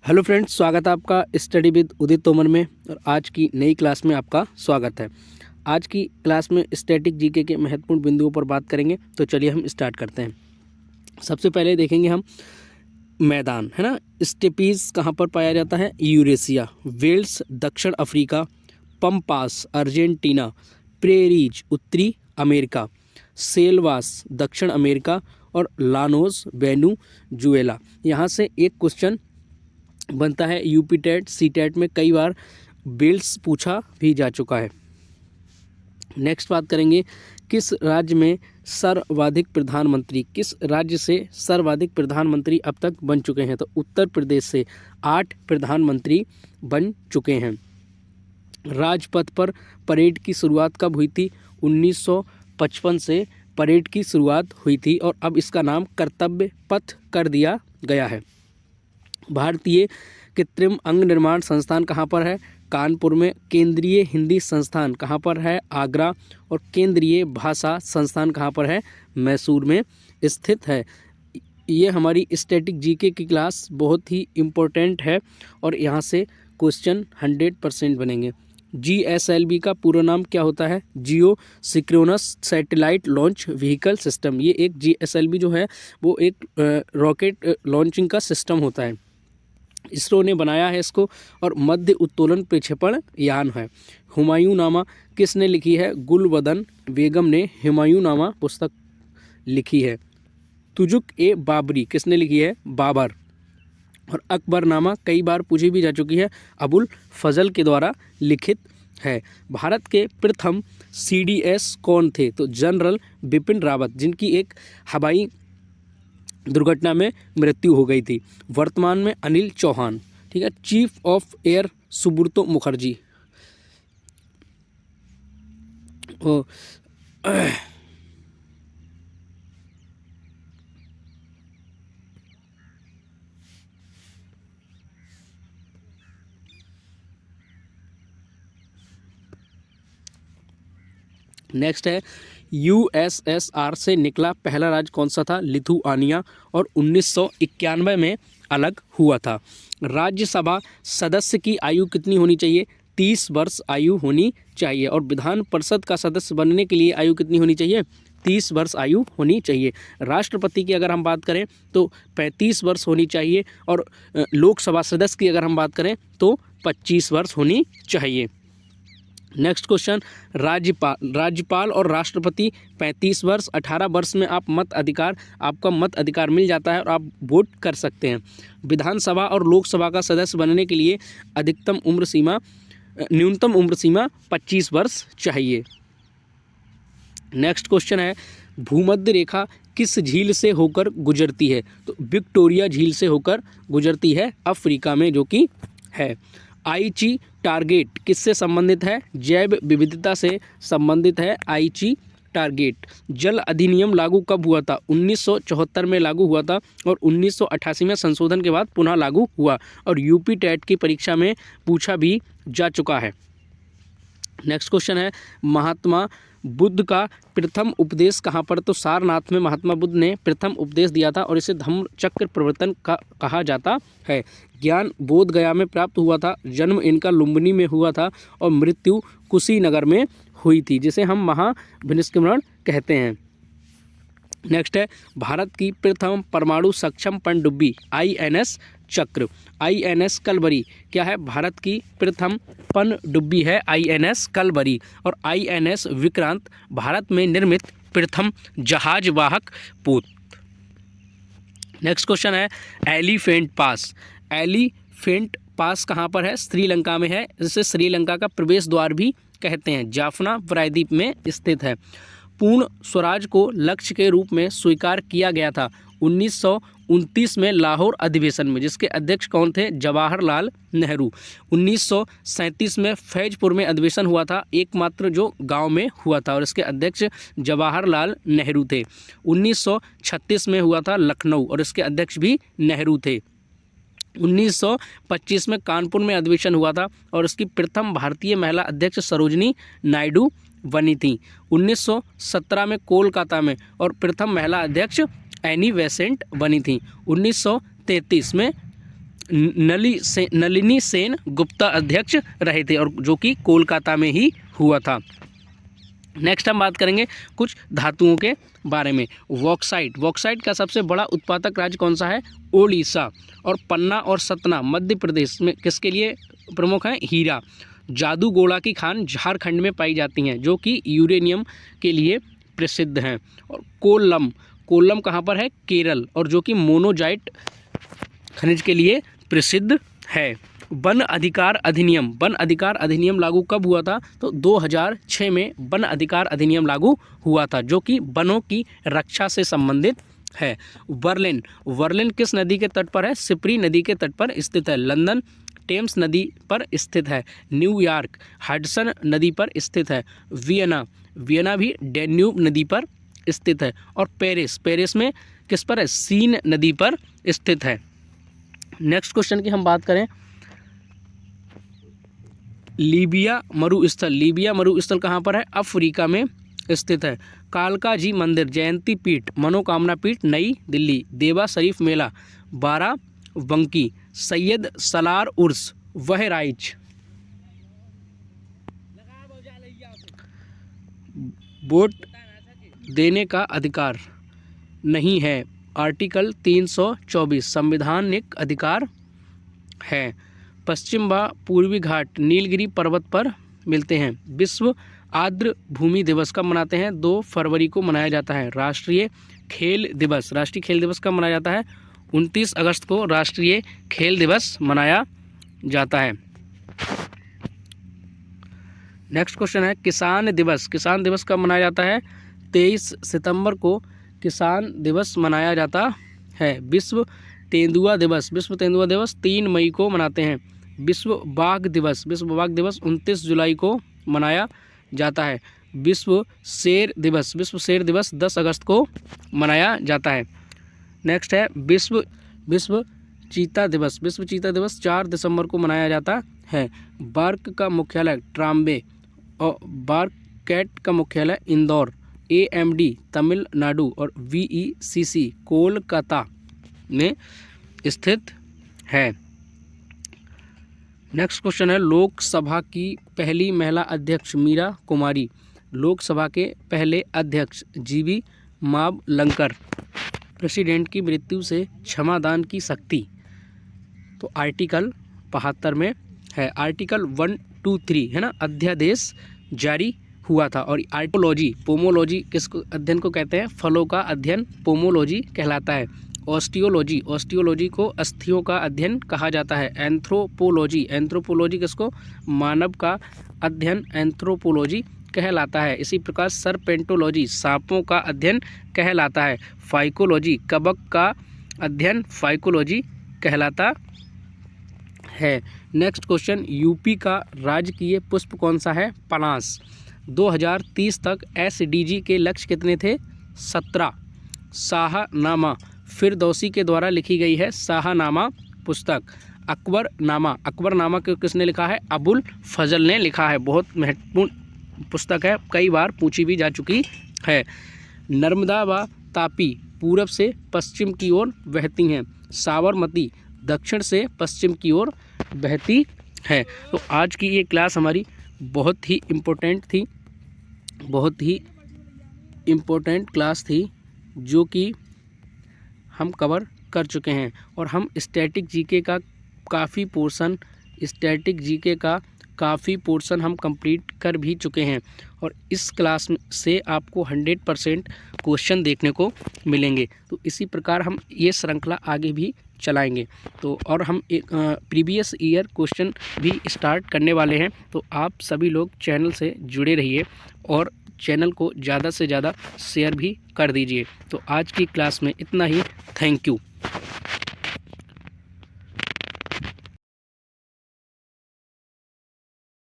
Hello friends, स्वागत है आपका स्टडी विद उदित तोमर में। और आज की नई क्लास में आपका स्वागत है। आज की क्लास में स्टैटिक जीके के महत्वपूर्ण बिंदुओं पर बात करेंगे। तो चलिए हम स्टार्ट करते हैं। सबसे पहले देखेंगे हम मैदान, है ना। स्टेपीज कहाँ पर पाया जाता है? यूरेशिया, वेल्स दक्षिण अफ्रीका, पम्पास अर्जेंटीना, प्रेरीज उत्तरी अमेरिका, सेल्वास दक्षिण अमेरिका और लानोस वेनेजुएला। यहाँ से एक क्वेश्चन बनता है यूपी टेट सी टेट में, कई बार बेल्स पूछा भी जा चुका है। नेक्स्ट बात करेंगे किस राज्य में सर्वाधिक प्रधानमंत्री, किस राज्य से सर्वाधिक प्रधानमंत्री अब तक बन चुके हैं? तो उत्तर प्रदेश से 8 प्रधानमंत्री बन चुके हैं। राजपथ पर परेड की शुरुआत कब हुई थी? 1955 से परेड की शुरुआत हुई थी और अब इसका नाम कर्तव्य पथ कर दिया गया है। भारतीय कृत्रिम अंग निर्माण संस्थान कहाँ पर है? कानपुर में। केंद्रीय हिंदी संस्थान कहाँ पर है? आगरा। और केंद्रीय भाषा संस्थान कहाँ पर है? मैसूर में स्थित है। ये हमारी स्टैटिक जीके की क्लास बहुत ही इम्पोर्टेंट है और यहाँ से क्वेश्चन 100% बनेंगे। GSLV का पूरा नाम क्या होता है? Geosynchronous satellite launch vehicle system. ये एक GSLV जो है वो एक रॉकेट लॉन्चिंग का सिस्टम होता है। इसरो ने बनाया है इसको और मध्य उत्तोलन प्रक्षेपण यान है। हुमायूंनामा किसने लिखी है? गुलबदन बेगम ने हुमायूंनामा पुस्तक लिखी है। तुजुक-ए-बाबरी किसने लिखी है? बाबर। और अकबरनामा कई बार पूछी भी जा चुकी है, अबुल फजल के द्वारा लिखित है। भारत के प्रथम CDS कौन थे? तो जनरल बिपिन रावत, जिनकी एक हवाई दुर्घटना में मृत्यु हो गई थी। वर्तमान में अनिल चौहान, ठीक है। Chief of air Subroto Mukherjee. Next है USSR से निकला पहला राज्य कौन सा था? लिथुआनिया। और 1991 में अलग हुआ था। राज्यसभा सदस्य की आयु कितनी होनी चाहिए? 30 वर्ष आयु होनी चाहिए। और विधान परिषद का सदस्य बनने के लिए आयु कितनी होनी चाहिए? 30 वर्ष आयु होनी चाहिए। राष्ट्रपति की अगर हम बात करें तो 35 वर्ष होनी चाहिए। और लोकसभा सदस्य की अगर हम बात करें तो 25 वर्ष होनी चाहिए। नेक्स्ट क्वेश्चन, राज्यपाल और राष्ट्रपति 35 वर्ष। 18 वर्ष में आपका मत अधिकार मिल जाता है और आप वोट कर सकते हैं। विधानसभा और लोकसभा का सदस्य बनने के लिए न्यूनतम उम्र सीमा 25 वर्ष चाहिए। नेक्स्ट क्वेश्चन है भूमध्य रेखा किस झील से होकर गुजरती है? तो विक्टोरिया झील से होकर गुजरती है, अफ्रीका में जो कि है। आईची टारगेट किससे संबंधित है? जैव विविधता से संबंधित है आईची टारगेट। जल अधिनियम लागू कब हुआ था? 1974 में लागू हुआ था और 1988 में संशोधन के बाद पुनः लागू हुआ और यूपी टेट की परीक्षा में पूछा भी जा चुका है। नेक्स्ट क्वेश्चन है महात्मा बुद्ध का प्रथम उपदेश कहाँ पर? तो सारनाथ में महात्मा बुद्ध ने प्रथम उपदेश दिया था और इसे धम्म चक्र प्रवर्तन का कहा जाता है। ज्ञान बोध गया में प्राप्त हुआ था। जन्म इनका लुम्बिनी में हुआ था और मृत्यु कुशीनगर में हुई थी, जिसे हम महाभिनिष्क्रमण कहते हैं। नेक्स्ट है भारत की प्रथम परमाणु सक्षम पनडुब्बी INS चक्र। INS कलबरी क्या है? भारत की प्रथम पनडुब्बी है INS कलबरी। और INS विक्रांत भारत में निर्मित प्रथम जहाज वाहक पोत। नेक्स्ट क्वेश्चन है एलिफेंट पास। एलिफेंट पास कहाँ पर है? श्रीलंका में है, जिसे श्रीलंका का प्रवेश द्वार भी कहते हैं। जाफना प्रायद्वीप में स्थित है। पूर्ण स्वराज को लक्ष्य के रूप में स्वीकार किया गया था 1929 में लाहौर अधिवेशन में, जिसके अध्यक्ष कौन थे? जवाहरलाल नेहरू। 1937 में फैजपुर में अधिवेशन हुआ था, एकमात्र जो गांव में हुआ था और इसके अध्यक्ष जवाहरलाल नेहरू थे। 1936 में हुआ था लखनऊ और इसके अध्यक्ष भी नेहरू थे। 1925 में कानपुर में अधिवेशन हुआ था और इसकी प्रथम भारतीय महिला अध्यक्ष सरोजिनी नायडू बनी थी। 1917 में कोलकाता में और प्रथम महिला अध्यक्ष एनी बेसेंट बनी थी। 1933 में नलिनी सेन गुप्ता अध्यक्ष रहे थे, और जो कि कोलकाता में ही हुआ था। नेक्स्ट हम बात करेंगे कुछ धातुओं के बारे में। बॉक्साइट का सबसे बड़ा उत्पादक राज्य कौन सा है? ओडिशा। और पन्ना और सतना मध्य प्रदेश में किसके लिए प्रमुख हैं? हीरा। जादूगोड़ा की खान झारखंड में पाई जाती हैं, जो कि यूरेनियम के लिए प्रसिद्ध हैं। और कोल्लम कहाँ पर है? केरल, और जो कि मोनोजाइट खनिज के लिए प्रसिद्ध है। वन अधिकार अधिनियम लागू कब हुआ था? तो 2006 में वन अधिकार अधिनियम लागू हुआ था, जो कि वनों की रक्षा से संबंधित है। वर्लिन किस नदी के तट पर है? सिप्री नदी के तट पर स्थित है। लंदन टेम्स नदी पर स्थित है। न्यूयॉर्क हडसन नदी पर स्थित है। वियना भी डैन्यूब नदी पर स्थित है। और पेरिस में किस पर है? सीन नदी पर स्थित है। नेक्स्ट क्वेश्चन की हम बात करें, लीबिया मरुस्थल कहाँ पर है? अफ्रीका में स्थित है। कालका जी मंदिर, जयंती पीठ, मनोकामना पीठ, नई दिल्ली। देवा शरीफ मेला, बाराबंकी। सैयद सलार उर्स, बहराइच। वोट देने का अधिकार नहीं है, आर्टिकल 324 संवैधानिक अधिकार है। पश्चिम व पूर्वी घाट नीलगिरी पर्वत पर मिलते हैं। विश्व आर्द्र भूमि दिवस कब मनाते हैं? 2 फरवरी को मनाया जाता है। राष्ट्रीय खेल दिवस कब मनाया जाता है? 29 अगस्त को राष्ट्रीय खेल दिवस मनाया जाता है। नेक्स्ट क्वेश्चन है, किसान दिवस कब मनाया जाता है? 23 सितंबर को किसान दिवस मनाया जाता है। विश्व तेंदुआ दिवस 3 मई को मनाते हैं। विश्व बाघ दिवस 29 जुलाई को मनाया जाता है। विश्व शेर दिवस 10 अगस्त को मनाया जाता है। नेक्स्ट है विश्व चीता दिवस 4 दिसंबर को मनाया जाता है। बार्क का मुख्यालय ट्राम्बे और बार्क कैट का मुख्यालय इंदौर। AMD तमिलनाडु और VECC कोलकाता में स्थित है। नेक्स्ट क्वेश्चन है, लोकसभा की पहली महिला अध्यक्ष मीरा कुमारी। लोकसभा के पहले अध्यक्ष GB मावलंकर। प्रेसिडेंट की मृत्यु से क्षमादान की शक्ति, तो आर्टिकल 72 में है। आर्टिकल 123 है ना, अध्यादेश जारी हुआ था। और पोमोलॉजी किस अध्ययन को कहते हैं? फलों का अध्ययन पोमोलॉजी कहलाता है। ऑस्टियोलॉजी को अस्थियों का अध्ययन कहा जाता है। एंथ्रोपोलॉजी किसको? मानव का अध्ययन एंथ्रोपोलॉजी कहलाता है। इसी प्रकार सर्पेंटोलॉजी सांपों का अध्ययन कहलाता है। फाइकोलॉजी कवक का अध्ययन फाइकोलॉजी कहलाता है। नेक्स्ट क्वेश्चन, यूपी का राजकीय पुष्प कौन सा है? पलाश। 2030 तक SDG के लक्ष्य कितने थे? 17। शाहनामा फिरदौसी के द्वारा लिखी गई है शाहनामा पुस्तक। अकबरनामा को किसने लिखा है? अबुल फजल ने लिखा है। बहुत महत्वपूर्ण पुस्तक है, कई बार पूछी भी जा चुकी है। नर्मदा व तापी पूरब से पश्चिम की ओर बहती हैं। साबरमती दक्षिण से पश्चिम की ओर बहती है। तो आज की ये क्लास हमारी बहुत ही इम्पोर्टेंट क्लास थी, जो कि हम कवर कर चुके हैं। और हम स्टैटिक जीके का काफ़ी पोर्शन हम कंप्लीट कर भी चुके हैं। और इस क्लास से आपको 100% क्वेश्चन देखने को मिलेंगे। तो इसी प्रकार हम ये श्रृंखला आगे भी चलाएंगे। तो और हम एक प्रीवियस ईयर क्वेश्चन भी स्टार्ट करने वाले हैं। तो आप सभी लोग चैनल से जुड़े रहिए और चैनल को ज़्यादा से ज़्यादा शेयर भी कर दीजिए। तो आज की क्लास में इतना ही। Thank you.